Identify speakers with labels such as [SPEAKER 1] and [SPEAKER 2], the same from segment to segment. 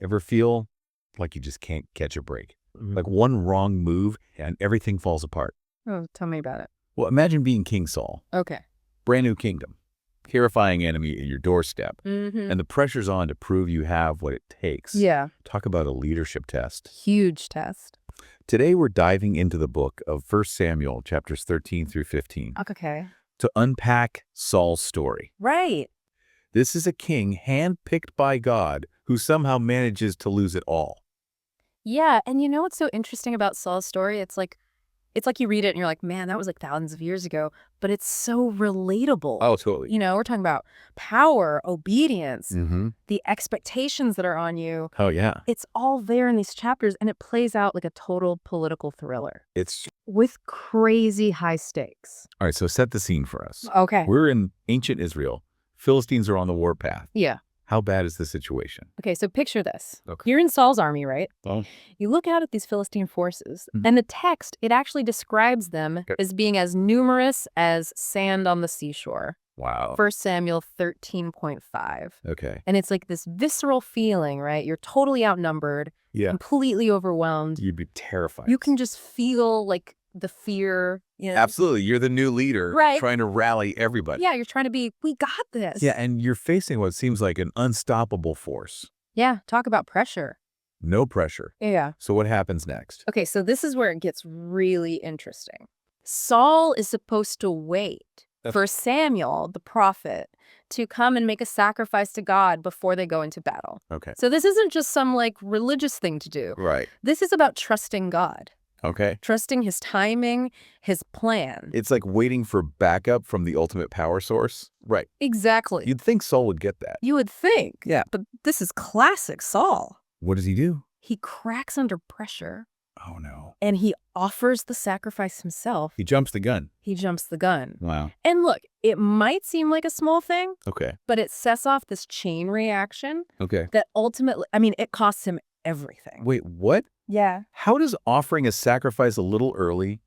[SPEAKER 1] Ever feel like you just can't catch a break?
[SPEAKER 2] Mhm.
[SPEAKER 1] Like one wrong move and everything falls apart.
[SPEAKER 3] Oh, tell me about it.
[SPEAKER 1] Well, imagine being King Saul.
[SPEAKER 3] Okay.
[SPEAKER 1] Brand new kingdom. Terrifying enemy at your doorstep.
[SPEAKER 3] Mm-hmm.
[SPEAKER 1] And the pressure's on to prove you have what it takes.
[SPEAKER 3] Yeah.
[SPEAKER 1] Talk about a leadership test.
[SPEAKER 3] Huge test.
[SPEAKER 1] Today we're diving into the book of 1 Samuel, chapters 13 through 15,
[SPEAKER 3] Okay.
[SPEAKER 1] to unpack Saul's story.
[SPEAKER 3] Right.
[SPEAKER 1] This is a king handpicked by God who somehow manages to lose it all.
[SPEAKER 3] Yeah, and you know what's so interesting about Saul's story? It's like you read it and you're like, man, that was like thousands of years ago, but it's so relatable.
[SPEAKER 1] Oh, totally.
[SPEAKER 3] You know, we're talking about power, obedience,
[SPEAKER 1] Mm-hmm.
[SPEAKER 3] the expectations that are on you.
[SPEAKER 1] Oh, yeah.
[SPEAKER 3] It's all there in these chapters, and it plays out like a total political thriller
[SPEAKER 1] It's
[SPEAKER 3] with crazy high stakes.
[SPEAKER 1] all right. So set the scene for us.
[SPEAKER 3] Okay.
[SPEAKER 1] We're in ancient Israel. Philistines are on the warpath.
[SPEAKER 3] Yeah.
[SPEAKER 1] How bad is the situation?
[SPEAKER 3] Okay, so picture this.
[SPEAKER 1] Okay.
[SPEAKER 3] You're in Saul's army, right?
[SPEAKER 1] Oh.
[SPEAKER 3] You look out at these Philistine forces,
[SPEAKER 1] Mhm.
[SPEAKER 3] and the text, it actually describes them
[SPEAKER 1] Okay.
[SPEAKER 3] as being as numerous as sand on the seashore.
[SPEAKER 1] Wow.
[SPEAKER 3] 1 Samuel 13.5.
[SPEAKER 1] Okay.
[SPEAKER 3] And it's like this visceral feeling, right? You're totally outnumbered,
[SPEAKER 1] Yeah.
[SPEAKER 3] completely overwhelmed.
[SPEAKER 1] You'd be terrified.
[SPEAKER 3] You can just feel like the fear. You know?
[SPEAKER 1] Absolutely. You're the new leader
[SPEAKER 3] Right.
[SPEAKER 1] trying to rally everybody.
[SPEAKER 3] Yeah, you're trying to be, we got this.
[SPEAKER 1] Yeah, and you're facing what seems like an unstoppable force.
[SPEAKER 3] Yeah, talk about pressure.
[SPEAKER 1] No pressure.
[SPEAKER 3] Yeah.
[SPEAKER 1] So what happens next?
[SPEAKER 3] Okay, so this is where it gets really interesting. Saul is supposed to wait for Samuel, the prophet, to come and make a sacrifice to God before they go into battle.
[SPEAKER 1] Okay.
[SPEAKER 3] So this isn't just some like religious thing to do.
[SPEAKER 1] Right.
[SPEAKER 3] This is about trusting God,
[SPEAKER 1] Okay.
[SPEAKER 3] trusting his timing, his plan.
[SPEAKER 1] It's like waiting for backup from the ultimate power source. Right.
[SPEAKER 3] Exactly.
[SPEAKER 1] You'd think Saul would get that.
[SPEAKER 3] You would think.
[SPEAKER 1] Yeah.
[SPEAKER 3] But this is classic Saul.
[SPEAKER 1] What does he do?
[SPEAKER 3] He cracks under pressure
[SPEAKER 1] Oh, no.
[SPEAKER 3] and he offers the sacrifice himself.
[SPEAKER 1] He jumps the gun.
[SPEAKER 3] He jumps the gun.
[SPEAKER 1] Wow.
[SPEAKER 3] And look, it might seem like a small thing,
[SPEAKER 1] Okay.
[SPEAKER 3] but it sets off this chain reaction
[SPEAKER 1] Okay.
[SPEAKER 3] that ultimately, I mean, it costs him everything.
[SPEAKER 1] Wait, what?
[SPEAKER 3] Yeah.
[SPEAKER 1] How does offering a sacrifice a little early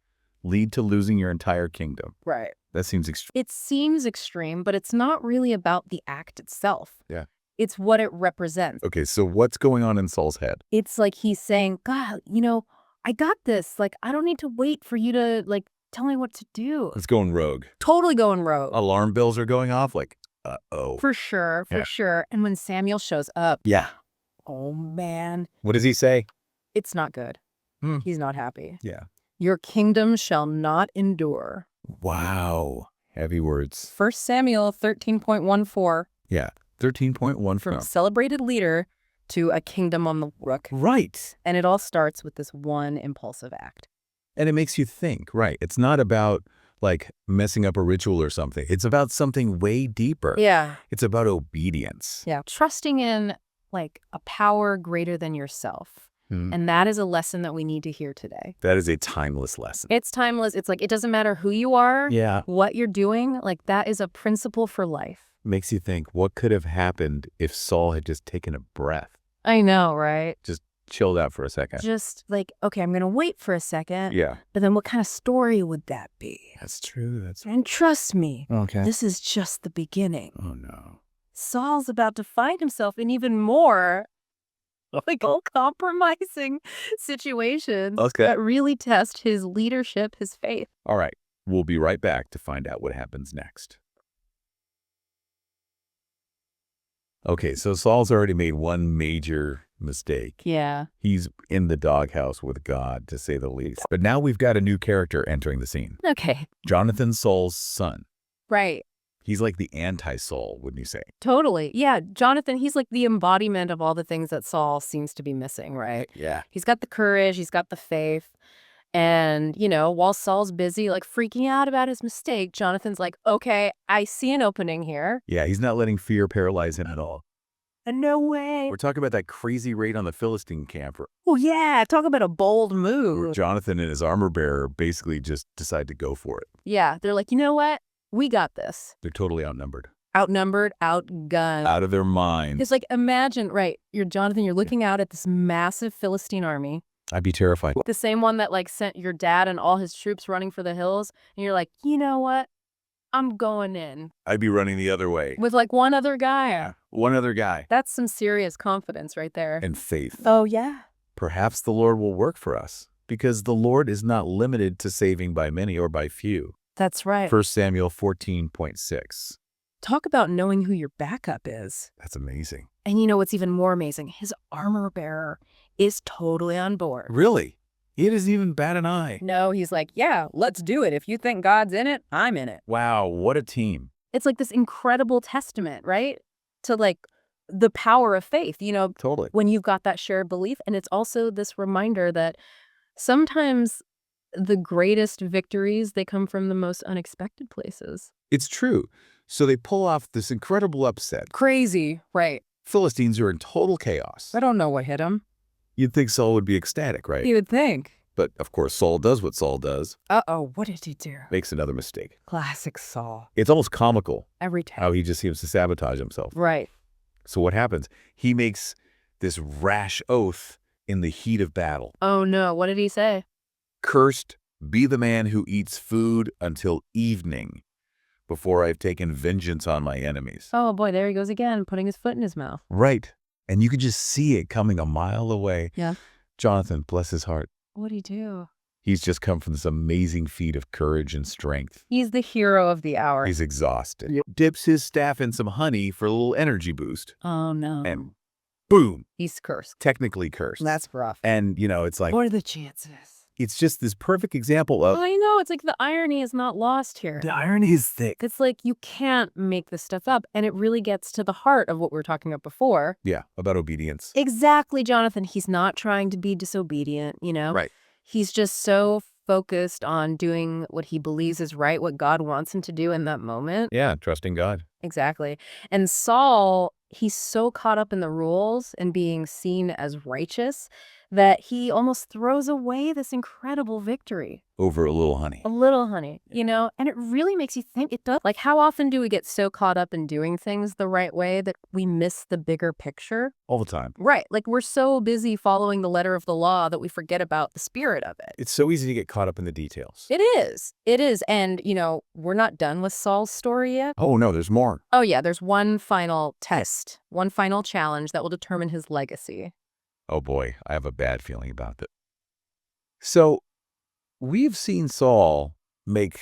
[SPEAKER 1] lead to losing your entire kingdom?
[SPEAKER 3] Right.
[SPEAKER 1] That seems extreme.
[SPEAKER 3] It seems extreme, but it's not really about the act itself.
[SPEAKER 1] Yeah.
[SPEAKER 3] It's what it represents.
[SPEAKER 1] Okay, so what's going on in Saul's head?
[SPEAKER 3] It's like he's saying, God, you know, I got this. Like, I don't need to wait for you to, like, tell me what to do.
[SPEAKER 1] It's going rogue.
[SPEAKER 3] Totally going rogue.
[SPEAKER 1] Alarm bells are going off like, uh-oh.
[SPEAKER 3] For sure. For
[SPEAKER 1] Yeah.
[SPEAKER 3] sure. And when Samuel shows up,
[SPEAKER 1] Yeah.
[SPEAKER 3] oh, man,
[SPEAKER 1] What does he say?
[SPEAKER 3] it's not good.
[SPEAKER 1] Hmm.
[SPEAKER 3] He's not happy.
[SPEAKER 1] Yeah.
[SPEAKER 3] Your kingdom shall not endure.
[SPEAKER 1] Wow. Heavy words.
[SPEAKER 3] 1 Samuel 13.14,
[SPEAKER 1] Yeah. 13.1
[SPEAKER 3] from
[SPEAKER 1] from.
[SPEAKER 3] celebrated leader to a kingdom on the rook.
[SPEAKER 1] Right.
[SPEAKER 3] And it all starts with this one impulsive act.
[SPEAKER 1] And it makes you think, right? It's not about like messing up a ritual or something. It's about something way deeper.
[SPEAKER 3] Yeah.
[SPEAKER 1] It's about obedience.
[SPEAKER 3] Yeah. Trusting in like a power greater than yourself.
[SPEAKER 1] Hmm.
[SPEAKER 3] And that is a lesson that we need to hear today.
[SPEAKER 1] That is a timeless lesson.
[SPEAKER 3] It's timeless. It's like, it doesn't matter who you are,
[SPEAKER 1] Yeah.
[SPEAKER 3] what you're doing. Like, that is a principle for life.
[SPEAKER 1] Makes you think, what could have happened if Saul had just taken a breath,
[SPEAKER 3] I know, right?
[SPEAKER 1] chilled out for a second?
[SPEAKER 3] Just like, okay, I'm going to wait for a second.
[SPEAKER 1] Yeah.
[SPEAKER 3] But then what kind of story would that be?
[SPEAKER 1] That's true. That's
[SPEAKER 3] And trust me,
[SPEAKER 1] okay.
[SPEAKER 3] this is just the beginning.
[SPEAKER 1] Oh, no.
[SPEAKER 3] Saul's about to find himself in even more like compromising situations
[SPEAKER 1] Okay.
[SPEAKER 3] that really test his leadership, his faith.
[SPEAKER 1] All right. We'll be right back to find out what happens next. Okay, so Saul's already made one major mistake.
[SPEAKER 3] Yeah.
[SPEAKER 1] He's in the doghouse with God, to say the least. But now we've got a new character entering the scene.
[SPEAKER 3] Okay.
[SPEAKER 1] Jonathan, Saul's son.
[SPEAKER 3] Right.
[SPEAKER 1] He's like the anti-Saul, wouldn't you say?
[SPEAKER 3] Totally. Yeah. Jonathan, he's like the embodiment of all the things that Saul seems to be missing, right?
[SPEAKER 1] Yeah.
[SPEAKER 3] He's got the courage, he's got the faith. And, you know, while Saul's busy, like freaking out about his mistake, Jonathan's like, okay, I see an opening here.
[SPEAKER 1] Yeah, he's not letting fear paralyze him at all.
[SPEAKER 3] No way.
[SPEAKER 1] We're talking about that crazy raid on the Philistine camp
[SPEAKER 3] Oh, yeah. Talk about a bold
[SPEAKER 1] where
[SPEAKER 3] move.
[SPEAKER 1] Jonathan and his armor bearer basically just decide to go for it.
[SPEAKER 3] Yeah. They're like, you know what? We got this.
[SPEAKER 1] They're totally outnumbered.
[SPEAKER 3] Outnumbered, outgunned.
[SPEAKER 1] Out of their minds.
[SPEAKER 3] It's like, imagine, right, you're Jonathan, you're looking out at this massive Philistine army,
[SPEAKER 1] I'd be terrified.
[SPEAKER 3] the same one that like sent your dad and all his troops running for the hills. And you're like, you know what? I'm going in
[SPEAKER 1] I'd be running the other way.
[SPEAKER 3] with like one other guy.
[SPEAKER 1] One other guy.
[SPEAKER 3] That's some serious confidence right there.
[SPEAKER 1] And faith.
[SPEAKER 3] Oh, yeah.
[SPEAKER 1] Perhaps the Lord will work for us, because the Lord is not limited to saving by many or by few.
[SPEAKER 3] That's right.
[SPEAKER 1] 1 Samuel 14:6.
[SPEAKER 3] Talk about knowing who your backup is.
[SPEAKER 1] That's amazing.
[SPEAKER 3] And you know what's even more amazing? His armor bearer is totally on board.
[SPEAKER 1] Really? He doesn't even bat an eye.
[SPEAKER 3] No, he's like, yeah, let's do it. If you think God's in it, I'm in it.
[SPEAKER 1] Wow, what a team.
[SPEAKER 3] It's like this incredible testament, right? To like the power of faith,
[SPEAKER 1] Totally.
[SPEAKER 3] when you've got that shared belief. And it's also this reminder that sometimes the greatest victories, they come from the most unexpected places.
[SPEAKER 1] It's true. So they pull off this incredible upset.
[SPEAKER 3] Crazy, right?
[SPEAKER 1] Philistines are in total chaos.
[SPEAKER 3] I don't know what hit him.
[SPEAKER 1] You'd think Saul would be ecstatic, right?
[SPEAKER 3] You would think.
[SPEAKER 1] But, of course, Saul does what Saul does.
[SPEAKER 3] Uh-oh, what did he do?
[SPEAKER 1] Makes another mistake.
[SPEAKER 3] Classic Saul.
[SPEAKER 1] It's almost comical
[SPEAKER 3] Every time.
[SPEAKER 1] how he just seems to sabotage himself.
[SPEAKER 3] Right.
[SPEAKER 1] So what happens? He makes this rash oath in the heat of battle.
[SPEAKER 3] Oh, no. What did he say?
[SPEAKER 1] Cursed be the man who eats food until evening, before I've taken vengeance on my enemies.
[SPEAKER 3] Oh, boy, there he goes again, putting his foot in his mouth.
[SPEAKER 1] Right. And you could just see it coming a mile away.
[SPEAKER 3] Yeah.
[SPEAKER 1] Jonathan, bless his heart.
[SPEAKER 3] What'd he do?
[SPEAKER 1] He's just come from this amazing feat of courage and strength.
[SPEAKER 3] He's the hero of the hour.
[SPEAKER 1] He's exhausted. Dips his staff in some honey for a little energy boost.
[SPEAKER 3] Oh, no.
[SPEAKER 1] And boom.
[SPEAKER 3] He's cursed.
[SPEAKER 1] Technically cursed.
[SPEAKER 3] That's rough.
[SPEAKER 1] And, it's like,
[SPEAKER 3] What are the chances?
[SPEAKER 1] it's just this perfect example of...
[SPEAKER 3] I know. It's like the irony is not lost here.
[SPEAKER 1] The irony is thick.
[SPEAKER 3] It's like you can't make this stuff up. And it really gets to the heart of what we were talking about before.
[SPEAKER 1] Yeah, about obedience.
[SPEAKER 3] Exactly, Jonathan. He's not trying to be disobedient,
[SPEAKER 1] Right.
[SPEAKER 3] He's just so focused on doing what he believes is right, what God wants him to do in that moment.
[SPEAKER 1] Yeah, trusting God.
[SPEAKER 3] Exactly. And Saul, he's so caught up in the rules and being seen as righteous that he almost throws away this incredible victory.
[SPEAKER 1] Over a little honey.
[SPEAKER 3] A little honey, and it really makes you think. It does. Like, how often do we get so caught up in doing things the right way that we miss the bigger picture?
[SPEAKER 1] All the time.
[SPEAKER 3] Right. Like, we're so busy following the letter of the law that we forget about the spirit of it.
[SPEAKER 1] It's so easy to get caught up in the details.
[SPEAKER 3] It is. It is. And, we're not done with Saul's story yet.
[SPEAKER 1] Oh, no, there's more.
[SPEAKER 3] Oh, yeah. There's one final test, one final challenge that will determine his legacy.
[SPEAKER 1] Oh, boy, I have a bad feeling about that. So, we've seen Saul make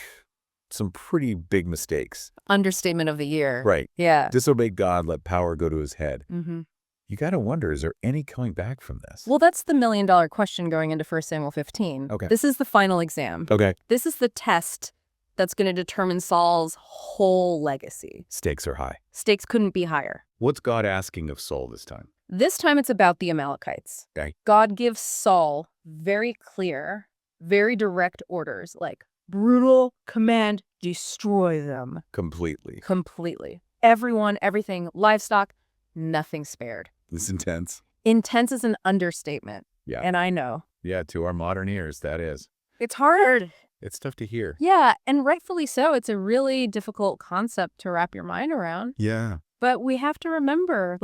[SPEAKER 1] some pretty big mistakes.
[SPEAKER 3] Understatement of the year.
[SPEAKER 1] Right.
[SPEAKER 3] Yeah.
[SPEAKER 1] Disobeyed God, let power go to his head.
[SPEAKER 3] Mm-hmm.
[SPEAKER 1] You got to wonder, is there any coming back from this?
[SPEAKER 3] Well, that's the million-dollar question going into 1 Samuel 15.
[SPEAKER 1] Okay.
[SPEAKER 3] This is the final exam.
[SPEAKER 1] Okay.
[SPEAKER 3] This is the test that's going to determine Saul's whole legacy.
[SPEAKER 1] Stakes are high.
[SPEAKER 3] Stakes couldn't be higher.
[SPEAKER 1] What's God asking of Saul this time?
[SPEAKER 3] This time it's about the Amalekites.
[SPEAKER 1] Okay.
[SPEAKER 3] God gives Saul very clear, very direct orders, like brutal command, destroy them.
[SPEAKER 1] Completely.
[SPEAKER 3] Completely. Everyone, everything, livestock, nothing spared.
[SPEAKER 1] This is intense.
[SPEAKER 3] Intense is an understatement.
[SPEAKER 1] Yeah.
[SPEAKER 3] And I know.
[SPEAKER 1] Yeah, to our modern ears, that is.
[SPEAKER 3] It's hard.
[SPEAKER 1] It's tough to hear.
[SPEAKER 3] Yeah, and rightfully so. It's a really difficult concept to wrap your mind around.
[SPEAKER 1] Yeah.
[SPEAKER 3] But we have to remember,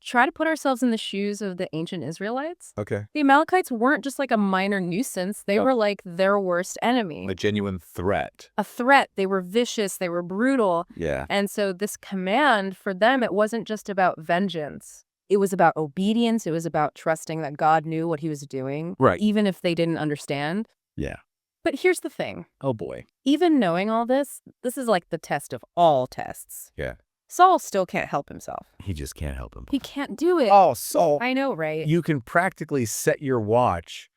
[SPEAKER 3] try to put ourselves in the shoes of the ancient Israelites.
[SPEAKER 1] Okay.
[SPEAKER 3] The Amalekites weren't just like a minor nuisance. They were like their worst enemy.
[SPEAKER 1] A genuine threat.
[SPEAKER 3] A threat. They were vicious. They were brutal.
[SPEAKER 1] Yeah.
[SPEAKER 3] And so this command for them, it wasn't just about vengeance. It was about obedience. It was about trusting that God knew what he was doing.
[SPEAKER 1] Right.
[SPEAKER 3] Even if they didn't understand.
[SPEAKER 1] Yeah.
[SPEAKER 3] But here's the thing.
[SPEAKER 1] Oh, boy.
[SPEAKER 3] Even knowing all this is like the test of all tests.
[SPEAKER 1] Yeah.
[SPEAKER 3] Saul still can't help himself.
[SPEAKER 1] He just can't help him.
[SPEAKER 3] He can't do it.
[SPEAKER 1] Oh, Saul.
[SPEAKER 3] I know, right?
[SPEAKER 1] You can practically set your watch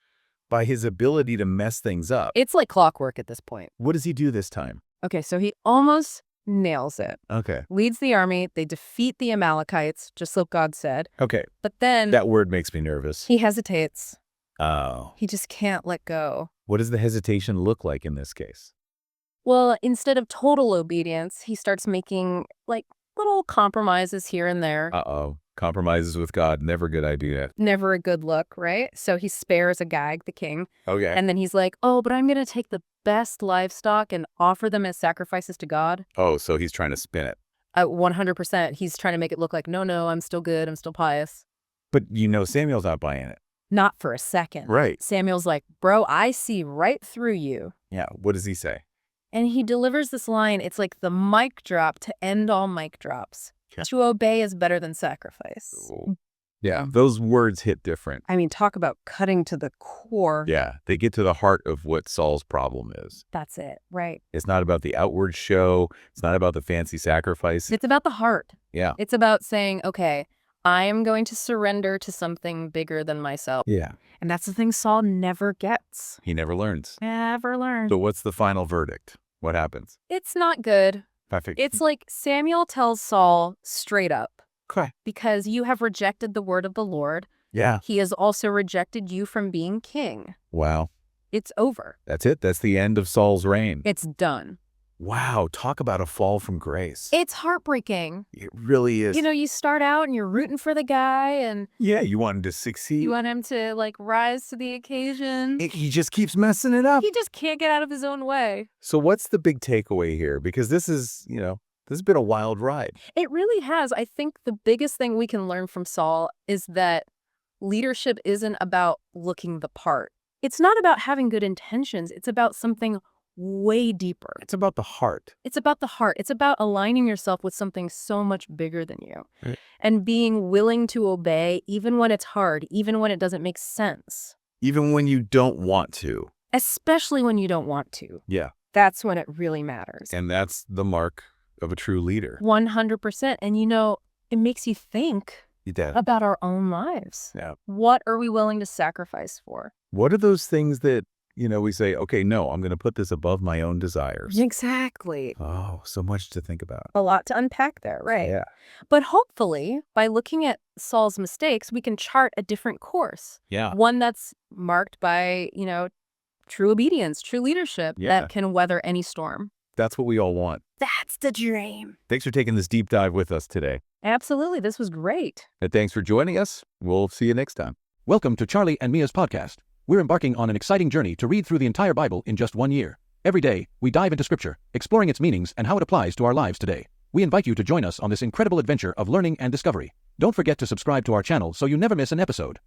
[SPEAKER 1] by his ability to mess things up.
[SPEAKER 3] It's like clockwork at this point.
[SPEAKER 1] What does he do this time?
[SPEAKER 3] Okay, so he almost nails it.
[SPEAKER 1] Okay.
[SPEAKER 3] Leads the army. They defeat the Amalekites, just like God said.
[SPEAKER 1] Okay.
[SPEAKER 3] But then
[SPEAKER 1] That word makes me nervous.
[SPEAKER 3] he hesitates.
[SPEAKER 1] Oh.
[SPEAKER 3] He just can't let go.
[SPEAKER 1] What does the hesitation look like in this case?
[SPEAKER 3] Well, instead of total obedience, he starts making little compromises here and there.
[SPEAKER 1] Uh-oh. Compromises with God, never a good idea.
[SPEAKER 3] Never a good look, right? So he spares Agag, the king.
[SPEAKER 1] Okay.
[SPEAKER 3] And then he's like, oh, but I'm going to take the best livestock and offer them as sacrifices to God.
[SPEAKER 1] Oh, so he's trying to spin it.
[SPEAKER 3] 100%. He's trying to make it look like, no, I'm still good. I'm still pious.
[SPEAKER 1] But Samuel's not buying it.
[SPEAKER 3] Not for a second.
[SPEAKER 1] Right.
[SPEAKER 3] Samuel's like, bro, I see right through you.
[SPEAKER 1] Yeah. What does he say?
[SPEAKER 3] And he delivers this line. It's like the mic drop to end all mic drops.
[SPEAKER 1] Yeah.
[SPEAKER 3] To obey is better than sacrifice.
[SPEAKER 1] Yeah, those words hit different.
[SPEAKER 2] I mean, talk about cutting to the core.
[SPEAKER 1] Yeah, they get to the heart of what Saul's problem is.
[SPEAKER 3] That's it, right?
[SPEAKER 1] It's not about the outward show. It's not about the fancy sacrifice.
[SPEAKER 3] It's about the heart.
[SPEAKER 1] Yeah.
[SPEAKER 3] It's about saying, okay, I am going to surrender to something bigger than myself.
[SPEAKER 1] Yeah.
[SPEAKER 3] And that's the thing Saul never gets.
[SPEAKER 1] He never learns.
[SPEAKER 3] Never learns.
[SPEAKER 1] So what's the final verdict? What happens?
[SPEAKER 3] It's not good.
[SPEAKER 1] Perfect.
[SPEAKER 3] It's like Samuel tells Saul straight up,
[SPEAKER 1] okay.
[SPEAKER 3] because you have rejected the word of the Lord.
[SPEAKER 1] Yeah.
[SPEAKER 3] He has also rejected you from being king.
[SPEAKER 1] Wow.
[SPEAKER 3] It's over.
[SPEAKER 1] That's it. That's the end of Saul's reign.
[SPEAKER 3] It's done.
[SPEAKER 1] Wow. Talk about a fall from grace.
[SPEAKER 3] It's heartbreaking.
[SPEAKER 1] It really is.
[SPEAKER 3] You know, you start out and you're rooting for the guy and
[SPEAKER 1] Yeah, you want him to succeed.
[SPEAKER 3] you want him to like rise to the occasion.
[SPEAKER 1] He just keeps messing it up.
[SPEAKER 3] He just can't get out of his own way.
[SPEAKER 1] So what's the big takeaway here? Because this is, this has been a wild ride.
[SPEAKER 3] It really has. I think the biggest thing we can learn from Saul is that leadership isn't about looking the part. It's not about having good intentions. It's about something way deeper.
[SPEAKER 1] It's about the heart.
[SPEAKER 3] It's about the heart. It's about aligning yourself with something so much bigger than you.
[SPEAKER 1] Right.
[SPEAKER 3] And being willing to obey even when it's hard, even when it doesn't make sense.
[SPEAKER 1] Even when you don't want to.
[SPEAKER 3] Especially when you don't want to.
[SPEAKER 1] Yeah.
[SPEAKER 3] That's when it really matters.
[SPEAKER 1] And that's the mark of a true leader.
[SPEAKER 3] 100%. And it makes you think
[SPEAKER 1] Yeah.
[SPEAKER 3] about our own lives.
[SPEAKER 1] Yeah.
[SPEAKER 3] What are we willing to sacrifice for?
[SPEAKER 1] What are those things that, we say, okay, no, I'm going to put this above my own desires.
[SPEAKER 3] Exactly.
[SPEAKER 1] Oh, so much to think about.
[SPEAKER 3] A lot to unpack there, right?
[SPEAKER 1] Yeah.
[SPEAKER 3] But hopefully, by looking at Saul's mistakes, we can chart a different course.
[SPEAKER 1] Yeah.
[SPEAKER 3] One that's marked by, true obedience, true leadership
[SPEAKER 1] Yeah.
[SPEAKER 3] that can weather any storm.
[SPEAKER 1] That's what we all want.
[SPEAKER 3] That's the dream.
[SPEAKER 1] Thanks for taking this deep dive with us today.
[SPEAKER 3] Absolutely. This was great.
[SPEAKER 1] And thanks for joining us. We'll see you next time.
[SPEAKER 4] Welcome to Charlie and Mia's podcast. We're embarking on an exciting journey to read through the entire Bible in just 1 year. Every day, we dive into Scripture, exploring its meanings and how it applies to our lives today. We invite you to join us on this incredible adventure of learning and discovery. Don't forget to subscribe to our channel so you never miss an episode.